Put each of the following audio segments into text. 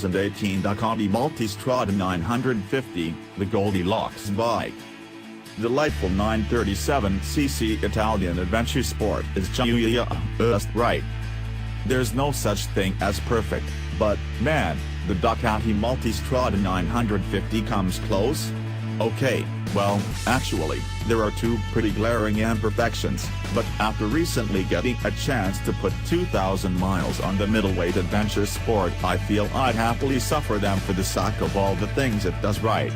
2018 Ducati Multistrada 950, the Goldilocks bike. Delightful 937cc Italian adventure sport is just right. There's no such thing as perfect, but, man, the Ducati Multistrada 950 comes close? Okay, well, actually, there are two pretty glaring imperfections, but after recently getting a chance to put 2,000 miles on the middleweight adventure sport, I feel I'd happily suffer them for the sake of all the things it does right.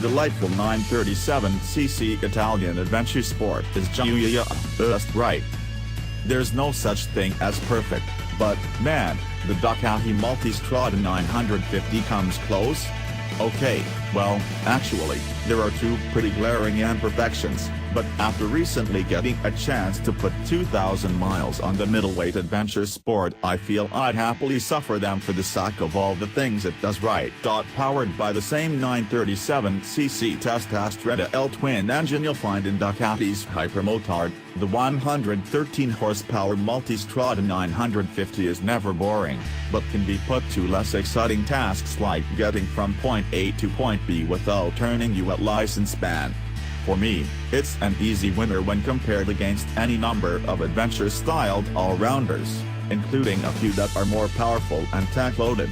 Delightful 937cc Italian adventure sport is just right. There's no such thing as perfect, but, man, the Ducati Multistrada 950 comes close? Okay, well, actually, there are two pretty glaring imperfections, but after recently getting a chance to put 2,000 miles on the middleweight adventure sport, I feel I'd happily suffer them for the sake of all the things it does right. Powered by the same 937cc Testostrada L twin engine you'll find in Ducati's Hypermotard, the 113 horsepower Multistrada 950 is never boring, but can be put to less exciting tasks like getting from point A to point B without turning you at license span. For me, it's an easy winner when compared against any number of adventure-styled all-rounders, including a few that are more powerful and tech-loaded.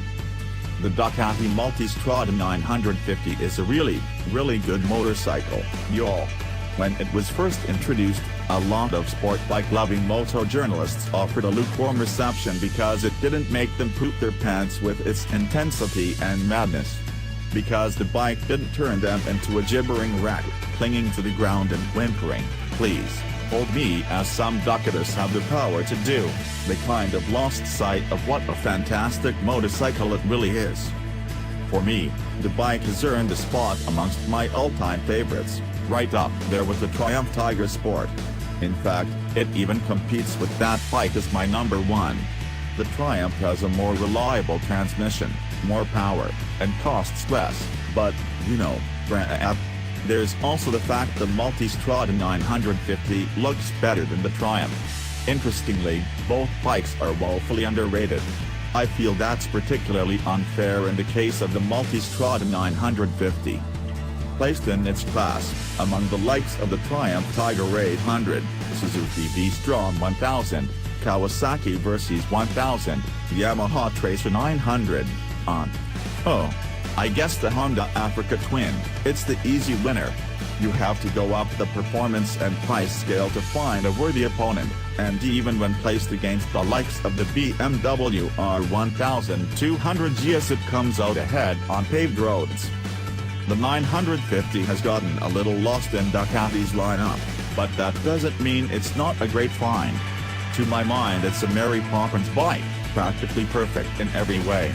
The Ducati Multistrada 950 is a really good motorcycle, y'all. When it was first introduced, a lot of sport bike-loving moto journalists offered a lukewarm reception because it didn't make them poop their pants with its intensity and madness. Because the bike didn't turn them into a gibbering wreck, clinging to the ground and whimpering, "Please, hold me," as some Ducatists have the power to do. They kind of lost sight of what a fantastic motorcycle it really is. For me, the bike has earned a spot amongst my all-time favorites, right up there with the Triumph Tiger Sport. In fact, it even competes with that bike as my number one. The Triumph has a more reliable transmission, more power, and costs less, but, you know, there's also the fact the Multistrada 950 looks better than the Triumph. Interestingly, both bikes are woefully underrated. I feel that's particularly unfair in the case of the Multistrada 950. Placed in its class, among the likes of the Triumph Tiger 800, Suzuki V-Strom 1000, Kawasaki Versys 1000, Yamaha Tracer 900, oh, I guess the Honda Africa Twin, it's the easy winner. You have to go up the performance and price scale to find a worthy opponent, and even when placed against the likes of the BMW R1200 GS it comes out ahead on paved roads. The 950 has gotten a little lost in Ducati's lineup, but that doesn't mean it's not a great find. To my mind it's a Mary Poppins bike, practically perfect in every way.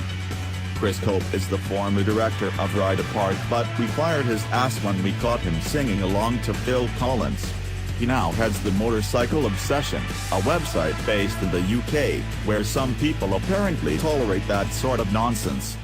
Chris Cope is the former director of Ride Apart, but we fired his ass when we caught him singing along to Phil Collins. He now heads the Motorcycle Obsession, a website based in the UK, where some people apparently tolerate that sort of nonsense.